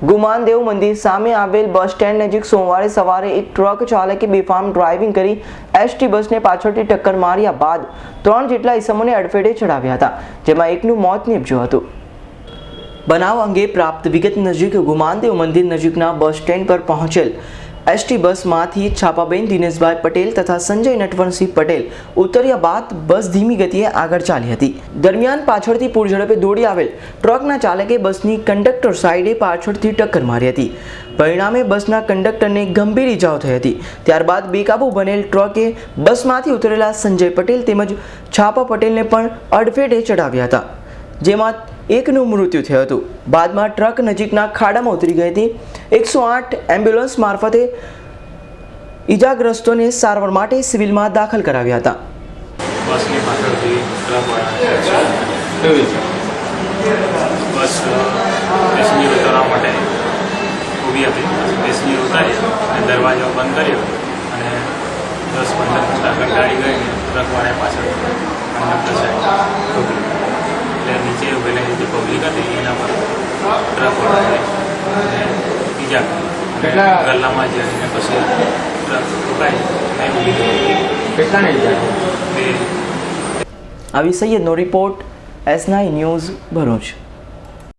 ગુમાનદેવ મંદિર સામે આવેલ બસ સ્ટેન્ડ નજીક સોમવારે સવારે એક ટ્રક ચાલકે બેફામ ડ્રાઇવિંગ કરી એસટી બસને પાછળથી ટક્કર માર્યા બાદ 3 જેટલા ઈસમોને અડફેટે ચડાવ્યા હતા, જેમાં એકનું મોત નીપજ્યું હતું। બનાવ અંગે પ્રાપ્ત વિગત નજીક ગુમાનદેવ મંદિર નજીકના બસ સ્ટેન્ડ પર પહોંચેલ એસટી બસમાંથી છાપાબેન દિનેશભાઈ પટેલ તથા સંજય નટવરસિંહ પટેલ ઉતર્યા બાદ બસ ધીમી ગતિએ આગળ ચાલી હતી। દરમિયાન પાછળથી પૂરઝડપે દોડી આવેલ ટ્રકના ચાલકે બસની કંડક્ટર સાઈડે પાછળથી ટક્કર મારી હતી। પરિણામે બસના કંડક્ટરને ગંભીર ઇજાઓ થઈ હતી। ત્યારબાદ બેકાબૂ બનેલ ટ્રકે બસમાંથી ઉતરેલા સંજય પટેલ તેમજ છાપા પટેલને પણ અડફેટે ચડાવ્યા હતા, જેમાં એકનું મૃત્યુ થયું હતું। બાદમાં ટ્રક નજીકના ખાડામાં ઉતરી ગઈ હતી। 108 એમ્બ્યુલન્સ મારફતે ઈજાગ્રસ્તોને સારવાર માટે સિવિલમાં દાખલ કરાવ્યા હતા। બસની પાછળથી બસ પેસેન્જર ઉતારવા માટે ઊભી હતી। પેસેન્જર ઉતારી અને દરવાજો બંધ કર્યો અને 10-15 મિનિટ આગળ ગાડી ગઈ, ટ્રકવાળાએ પાછળ કંડક્ટર સાહેબ ઠોકી એટલે નીચે ઉભેલી જે પબ્લિક હતી એના પર ટ્રકવાળાએ ઈજા કરી। ગલ્લામાં જઈને પછી ટ્રક ઠોકાઈ અને ઊભી ગઈ। કેટલાને ઈજા? આવી સૈયદનો રિપોર્ટ, S9 ન્યૂઝ, ભરૂચ।